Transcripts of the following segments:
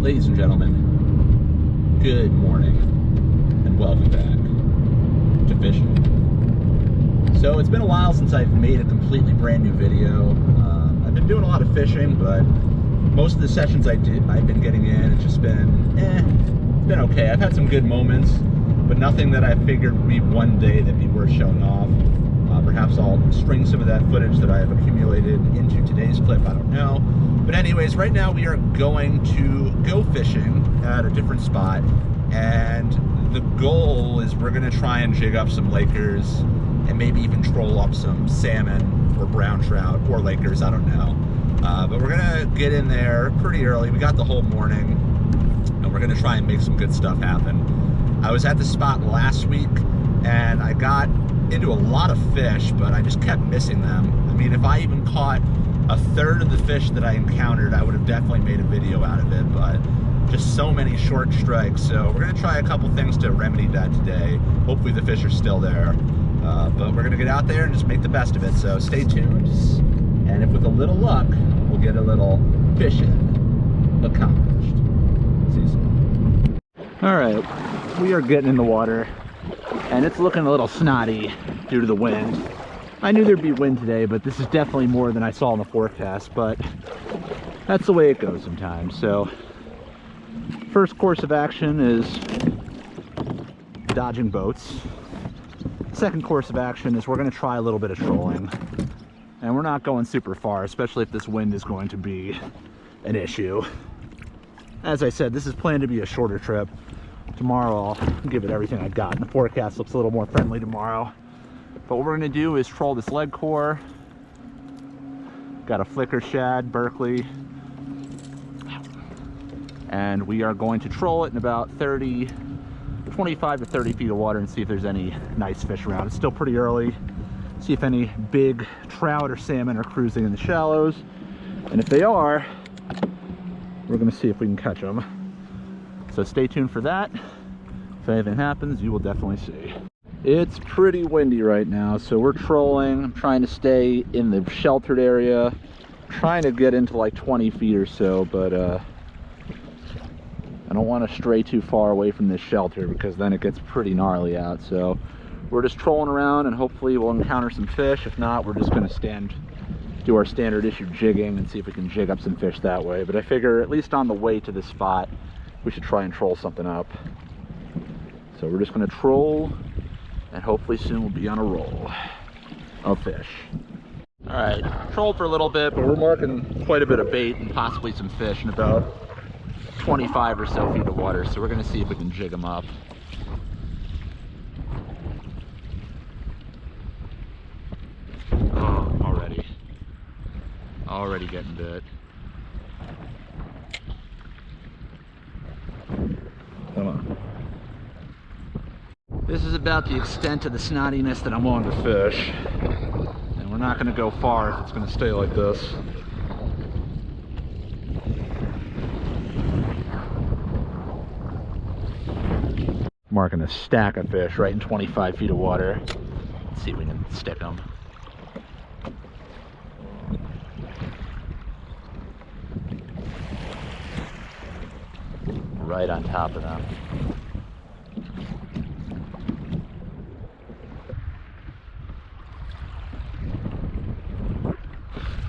Ladies and gentlemen, good morning and welcome back to Fishin'. So it's been a while since I've made a completely brand new video. I've been doing a lot of fishing, but most of the sessions I've been getting in, it's just been, it's been okay. I've had some good moments, but nothing that I figured would be one day that'd be worth showing off. Perhaps I'll string some of that footage that I have accumulated into today's clip, I don't know. But anyways, right now we are going to go fishing at a different spot, and the goal is we're gonna try and jig up some Lakers and maybe even troll up some salmon or brown trout or Lakers, I don't know. But we're gonna get in there pretty early. We got the whole morning and we're gonna try and make some good stuff happen. I was at the spot last week and I got into a lot of fish, but I just kept missing them. I mean, if I even caught a third of the fish that I encountered, I would have definitely made a video out of it, but just so many short strikes. So we're gonna try a couple things to remedy that today. Hopefully the fish are still there, but we're gonna get out there and just make the best of it. So stay tuned, and if with a little luck, we'll get a little fishing accomplished. See you soon. All right, we are getting in the water, and it's looking a little snotty due to the wind. I knew there'd be wind today, but this is definitely more than I saw in the forecast, but that's the way it goes sometimes. So first course of action is dodging boats. Second course of action is we're going to try a little bit of trolling, and we're not going super far, especially if this wind is going to be an issue. As I said, this is planned to be a shorter trip. Tomorrow I'll give it everything I got. The forecast looks a little more friendly tomorrow. But what we're gonna do is troll this leg core. Got a flicker shad, Berkeley. And we are going to troll it in about 25 to 30 feet of water and see if there's any nice fish around. It's still pretty early. See if any big trout or salmon are cruising in the shallows. And if they are, we're gonna see if we can catch them. So stay tuned for that. If anything happens, you will definitely see. It's pretty windy right now, so we're trolling. I'm trying to stay in the sheltered area. I'm trying to get into like 20 feet or so, but I don't want to stray too far away from this shelter because then it gets pretty gnarly out. So we're just trolling around and hopefully we'll encounter some fish. If not, we're just going to do our standard issue jigging and see if we can jig up some fish that way. But I figure at least on the way to this spot, we should try and troll something up. So we're just going to troll, and hopefully soon we'll be on a roll of fish. All right, trolled for a little bit, but we're marking quite a bit of bait and possibly some fish in about 25 or so feet of water. So we're going to see if we can jig them up. Oh, already getting bit. Come on. This is about the extent of the snottiness that I'm willing to fish. And we're not going to go far if it's going to stay like this. Marking a stack of fish right in 25 feet of water. Let's see if we can stick them. Right on top of them.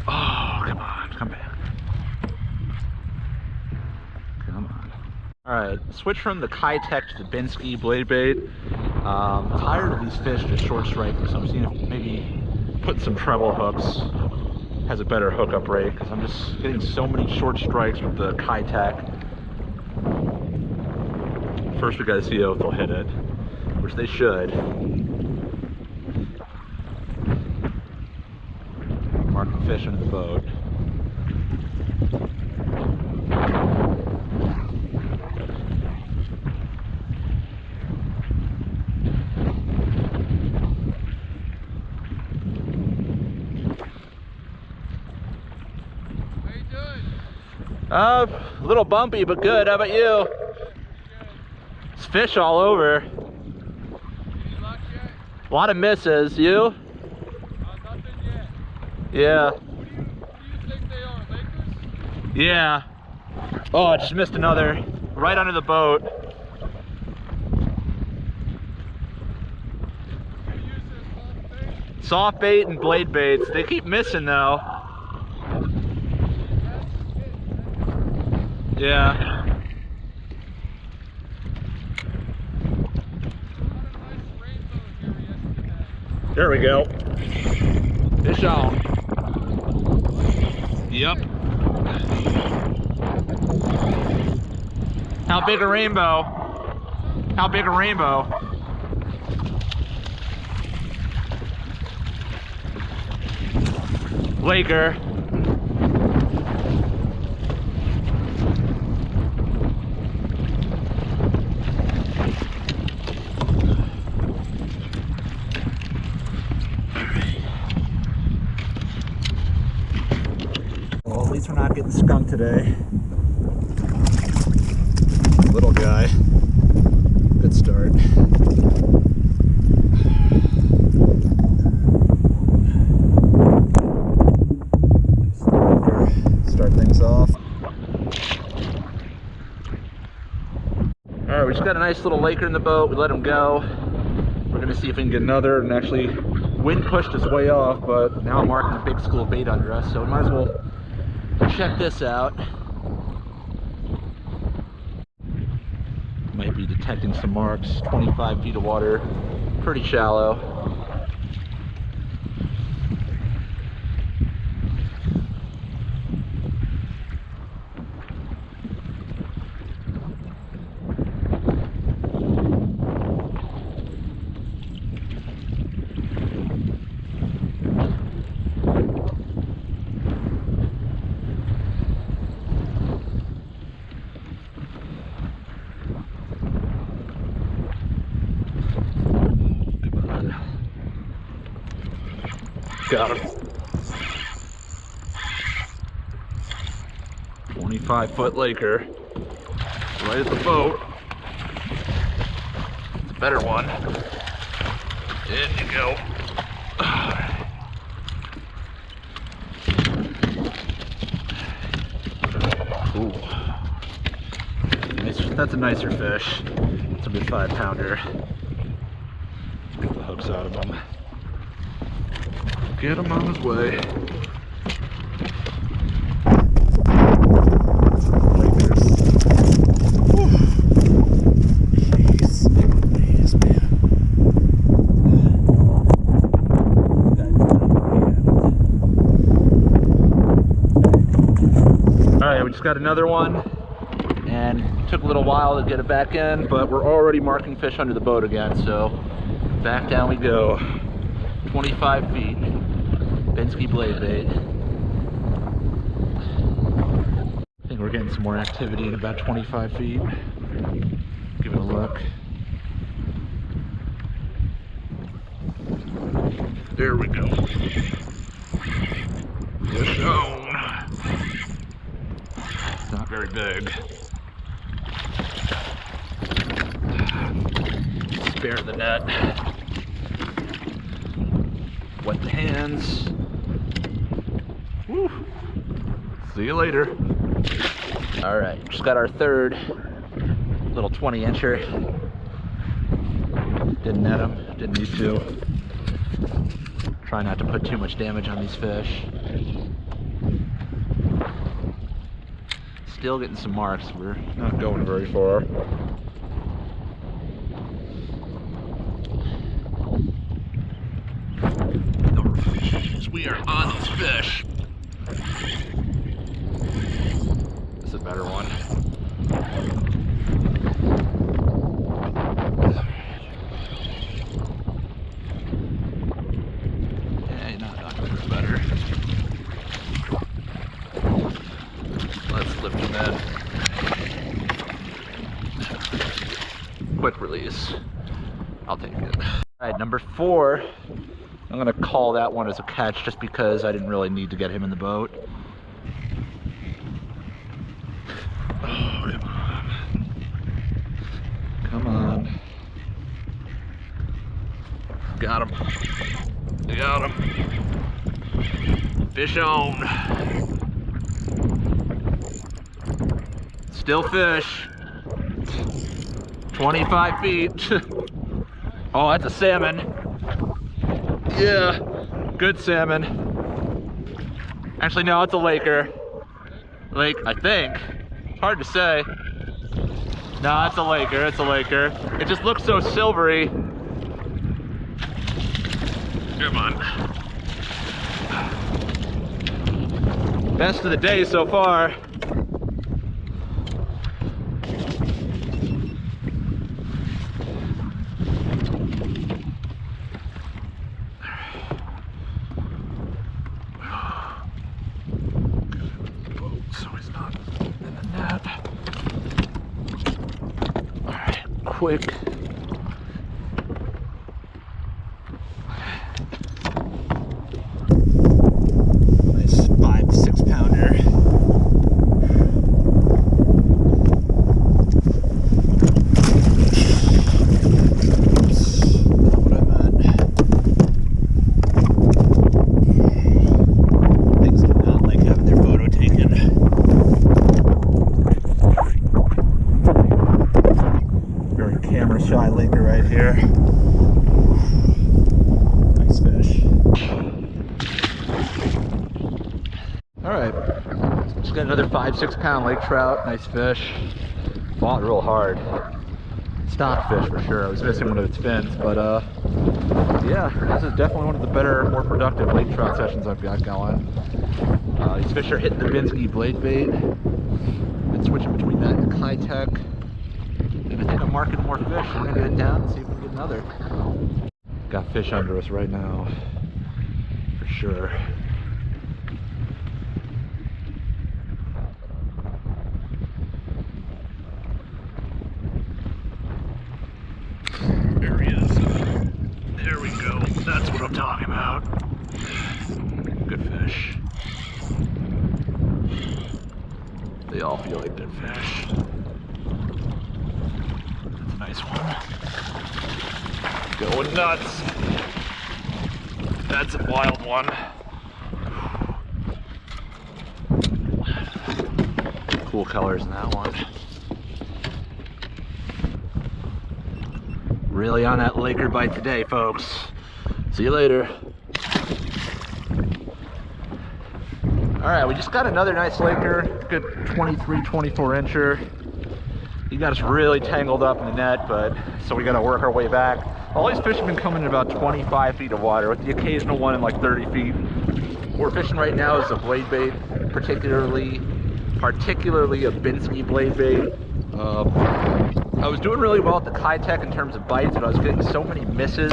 Oh, come on, come back. Come on. All right, switch from the Keitech to the Binsky blade bait. Tired of these fish just short striking, so I'm seeing if maybe put some treble hooks has a better hookup rate, because I'm just getting so many short strikes with the Keitech. First we gotta see if they'll hit it, which they should. Marking fish into the boat. How you doing? A little bumpy, but good. How about you? It's fish all over. Any luck yet? A lot of misses. You? Nothing yet. Yeah. What do you think they are, Lakers? Yeah. What Oh, I just missed another right under the boat. Soft bait and blade baits. They keep missing though. Yeah. There we go. Fish on. Yep. How big a rainbow? How big a rainbow? Laker. Well, at least we're not getting skunked today. Little guy. Good start. Start things off. Alright, we just got a nice little laker in the boat. We let him go. We're gonna see if we can get another, and actually wind pushed us way off, but now I'm marking a big school of bait under us, so we might as well check this out. Might be detecting some marks. 25 feet of water, pretty shallow. Got him. 25-foot laker. Right at the boat. It's a better one. In you go. Ooh. Nice, that's a nicer fish. It's a good 5-pounder. Get the hooks out of them. Get him on his way. Jeez, man. Alright, we just got another one, and took a little while to get it back in, but we're already marking fish under the boat again, so back down we go. 25 feet. Binsky blade bait. I think we're getting some more activity in about 25 feet. Give it a look. There we go. Fish on. It's not very big. Spare the net. Wet the hands. Woo. See you later. All right, just got our third little 20-incher. Didn't net him, didn't need to. Try not to put too much damage on these fish. Still getting some marks. We're not going very far. We are on these fish. This is a better one. Yeah, not much better. Let's lift him in. Quick release. I'll take it. All right, number 4. I'm gonna call that one as a catch just because I didn't really need to get him in the boat. Oh, come on. Got him. Got him. Fish on. Still fish. 25 feet. Oh, that's a salmon. Yeah, good salmon. Actually, no, it's a laker. Lake, I think. Hard to say. No, it's a laker, it's a laker. It just looks so silvery. Come on. Best of the day so far. So he's not in the net. All right, quick. Nice 5 to 6 pounder. Shy laker right here. Nice fish. All right, just got another 5-6 pound lake trout. Nice fish. Fought real hard. Stock fish for sure. I was missing one of its fins, but yeah, this is definitely one of the better, more productive lake trout sessions I've got going. These fish are hitting the Binsky blade bait. Been switching between that and the Keitech. And I think I'm marking more fish. We're gonna get it down and see if we can get another. Got fish under us right now, for sure. There he is. There we go. That's what I'm talking about. Good fish. They all feel like good fish. Nice one. Going nuts. That's a wild one. Cool colors in that one. Really on that laker bite today, folks. See you later. All right, we just got another nice laker. Good 23, 24 incher. He got us really tangled up in the net, but so we got to work our way back. All these fish have been coming in about 25 feet of water, with the occasional one in like 30 feet. What we're fishing right now is a blade bait, particularly a Binsky blade bait. I was doing really well at the Keitech in terms of bites, but I was getting so many misses.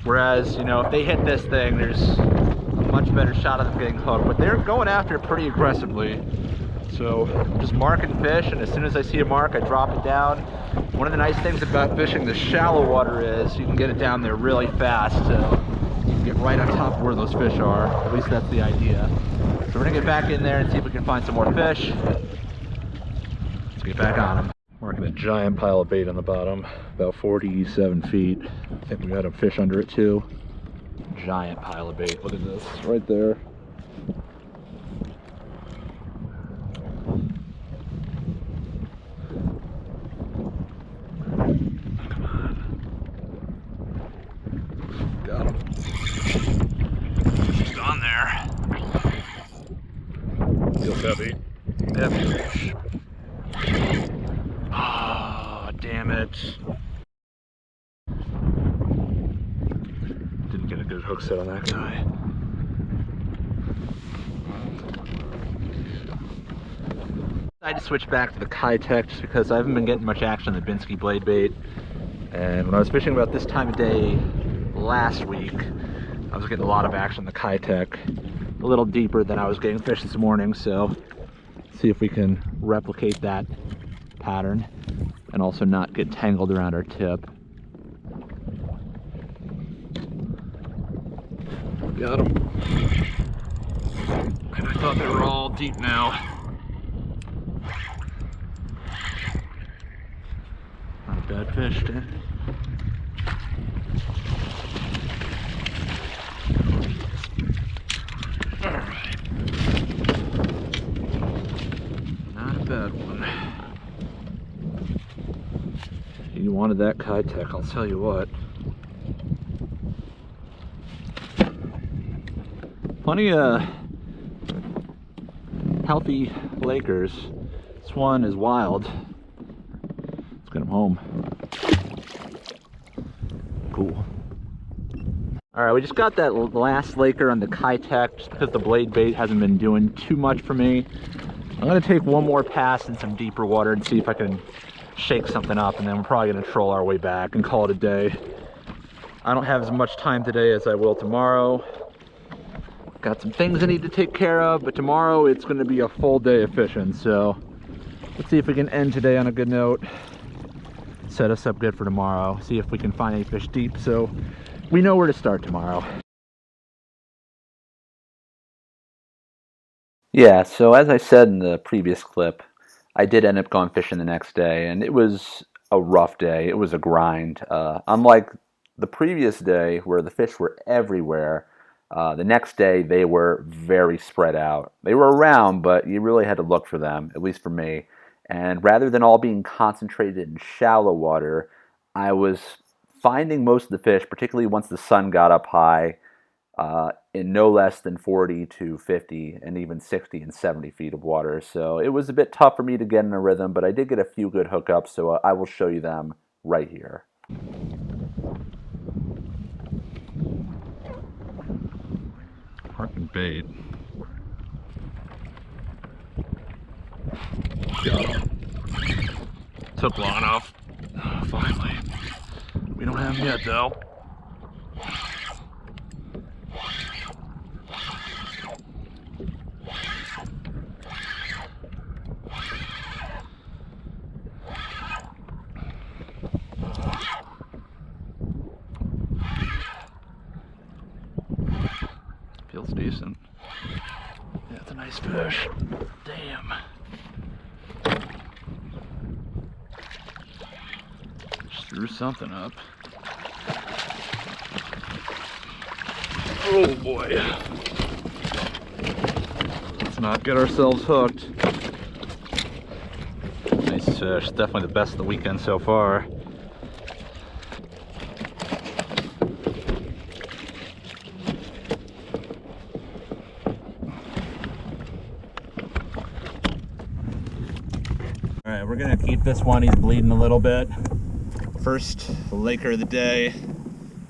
Whereas, you know, if they hit this thing, there's a much better shot of them getting hooked. But they're going after it pretty aggressively. So I'm just marking fish, and as soon as I see a mark, I drop it down. One of the nice things about fishing the shallow water is you can get it down there really fast, so you can get right on top of where those fish are. At least that's the idea. So we're gonna get back in there and see if we can find some more fish. Let's get back on them. Marking a giant pile of bait on the bottom, about 47 feet. I think we got a fish under it too. Giant pile of bait. Look at this, right there. Got him. She's on there. Feels heavy. Heavy fish. Ah, oh, damn it. Didn't get a good hook set on that guy. I had to switch back to the Keitech just because I haven't been getting much action on the Binsky blade bait. And when I was fishing about this time of day last week, I was getting a lot of action on the Keitech, a little deeper than I was getting fish this morning. So see if we can replicate that pattern and also not get tangled around our tip. Got them. And I thought they were all deep now. Not a bad fish, dude. Alright. Not a bad one. You wanted that Keitech, I'll tell you what. Plenty of healthy Lakers. This one is wild. Let's get him home. Cool. Alright, we just got that last Laker on the Keitech just because the blade bait hasn't been doing too much for me. I'm going to take one more pass in some deeper water and see if I can shake something up, and then we're probably going to troll our way back and call it a day. I don't have as much time today as I will tomorrow. Got some things I need to take care of, but tomorrow it's going to be a full day of fishing, so let's see if we can end today on a good note. Set us up good for tomorrow. See if we can find any fish deep so we know where to start tomorrow. Yeah, so as I said in the previous clip, I did end up going fishing the next day, and it was a rough day. It was a grind. Unlike the previous day where the fish were everywhere, the next day they were very spread out. They were around, but you really had to look for them, at least for me. And rather than all being concentrated in shallow water, I was finding most of the fish, particularly once the sun got up high, in no less than 40 to 50 and even 60 and 70 feet of water. So it was a bit tough for me to get in a rhythm, but I did get a few good hookups, so I will show you them right here. Parking bait. Got him. Took long enough. Finally. We don't have him yet though. Feels decent. Yeah, it's a nice fish. Damn. Just threw something up. Oh boy. Let's not get ourselves hooked. Nice fish. Definitely the best of the weekend so far. Alright, we're gonna keep this one. He's bleeding a little bit. First Laker of the day.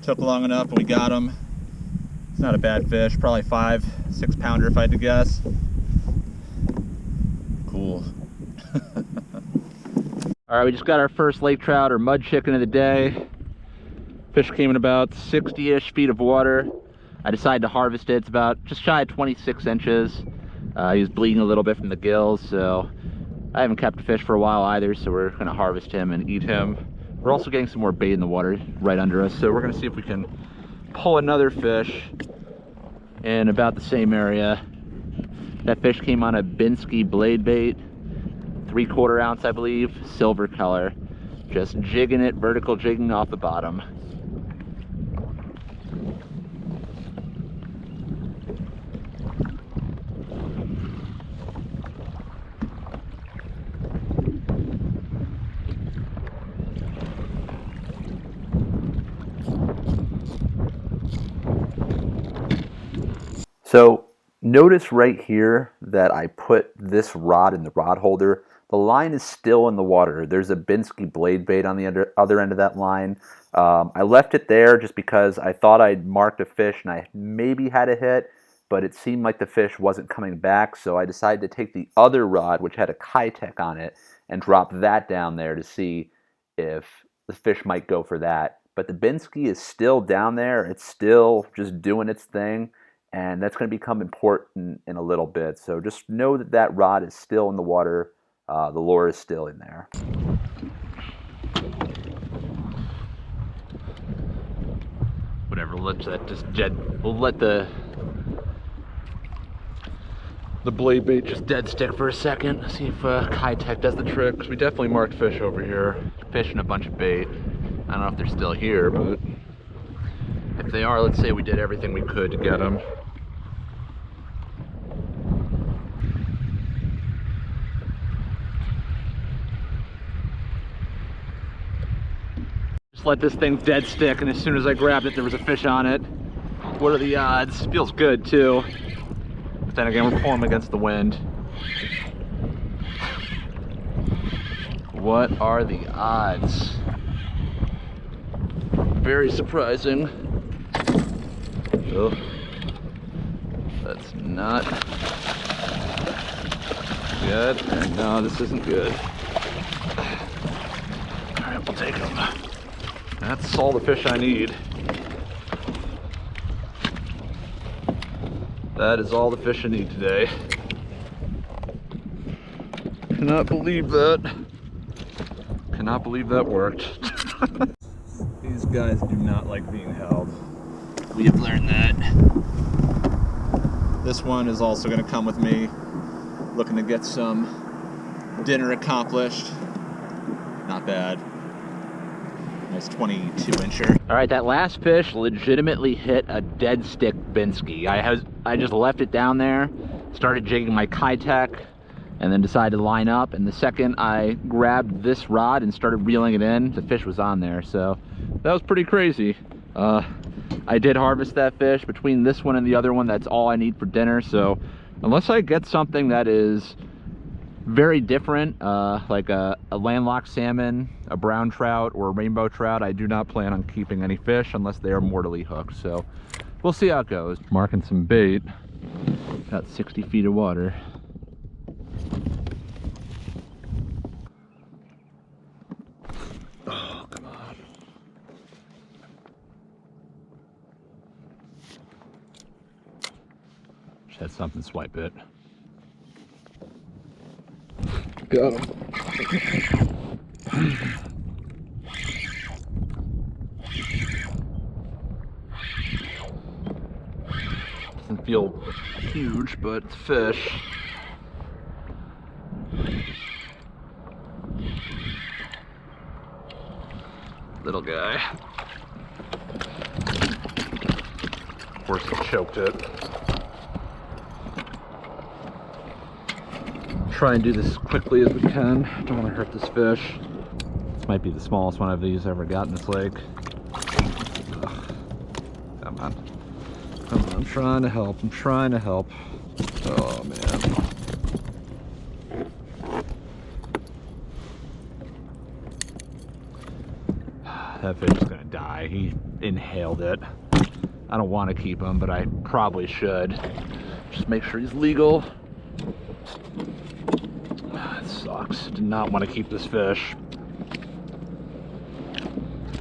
Took long enough and we got him. It's not a bad fish, probably 5-6 pounder if I had to guess. Cool. Alright, we just got our first lake trout or mud chicken of the day. Fish came in about 60-ish feet of water. I decided to harvest it. It's about just shy of 26 inches. He was bleeding a little bit from the gills, so I haven't kept a fish for a while either, so we're going to harvest him and eat him. We're also getting some more bait in the water right under us, so we're going to see if we can pull another fish in about the same area. That fish came on a Binsky blade bait, 3/4 ounce I believe, silver color. Just jigging it, vertical jigging off the bottom. So notice right here that I put this rod in the rod holder. The line is still in the water. There's a Binsky blade bait on the other end of that line. I left it there just because I thought I'd marked a fish and I maybe had a hit, but it seemed like the fish wasn't coming back, so I decided to take the other rod, which had a Keitech on it, and drop that down there to see if the fish might go for that. But the Binsky is still down there. It's still just doing its thing. And that's going to become important in a little bit. So just know that that rod is still in the water. The lure is still in there. Whatever, let's that just we'll let the blade bait just dead stick for a second. See if Keitech does the trick. 'Cause we definitely marked fish over here. Fish and a bunch of bait. I don't know if they're still here, but if they are, let's say we did everything we could to get them. just let this thing dead stick, and as soon as I grabbed it, there was a fish on it. What are the odds? Feels good too. But then again, we're pulling against the wind. What are the odds? Very surprising. Oh, that's not good. No, this isn't good. All right, we'll take them. That's all the fish I need. That is all the fish I need today. Cannot believe that. Cannot believe that worked. These guys do not like being held. We have learned that. This one is also going to come with me, looking to get some dinner accomplished. Not bad. Nice 22-incher. All right, that last fish legitimately hit a dead stick Binsky. I just left it down there, started jigging my Keitech, and then decided to line up. And the second I grabbed this rod and started reeling it in, the fish was on there. So that was pretty crazy. I did harvest that fish. Between this one and the other one, that's all I need for dinner. So unless I get something that is very different, like a landlocked salmon, a brown trout, or a rainbow trout, I do not plan on keeping any fish unless they are mortally hooked. So we'll see how it goes. Marking some bait. Got 60 feet of water. Oh, come on. Just had something swipe it. Got him. Doesn't feel huge, but it's fish. Little guy. Of course, he choked it. Try and do this as quickly as we can. Don't want to hurt this fish. This might be the smallest one of these ever got in this lake. Ugh. Come on. Come on, I'm trying to help. I'm trying to help. Oh, man. That fish is gonna die. He inhaled it. I don't want to keep him, but I probably should. Just make sure he's legal. It sucks. Did not want to keep this fish.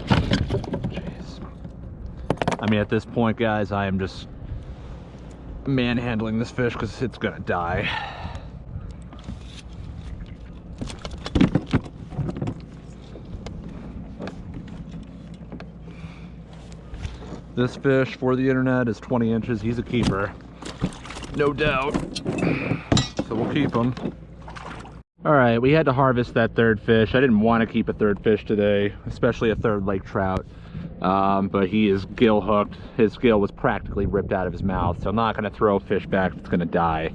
Jeez. I mean, at this point, guys, I am just manhandling this fish because it's gonna die. This fish for the internet is 20 inches. He's a keeper, no doubt. So we'll keep him. All right, we had to harvest that third fish. I didn't want to keep a third fish today, especially a third lake trout. But he is gill hooked. His gill was practically ripped out of his mouth. So I'm not going to throw a fish back that's going to die.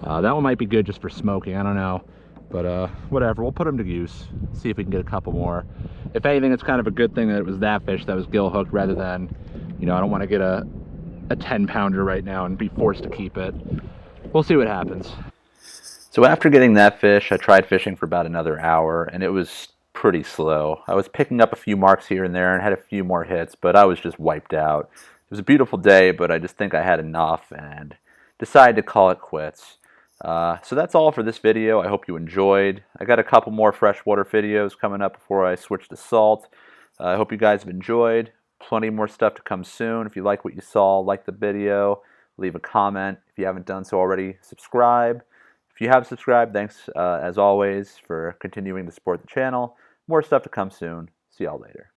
That one might be good just for smoking. I don't know. But whatever, we'll put him to use. See if we can get a couple more. If anything, it's kind of a good thing that it was that fish that was gill hooked rather than, you know, I don't want to get a 10-pounder right now and be forced to keep it. We'll see what happens. So after getting that fish, I tried fishing for about another hour, and it was pretty slow. I was picking up a few marks here and there and had a few more hits, but I was just wiped out. It was a beautiful day, but I just think I had enough and decided to call it quits. So that's all for this video. I hope you enjoyed. I got a couple more freshwater videos coming up before I switch to salt. I hope you guys have enjoyed. Plenty more stuff to come soon. If you like what you saw, like the video, leave a comment. If you haven't done so already, subscribe. If you have subscribed, thanks as always for continuing to support the channel. More stuff to come soon. See y'all later.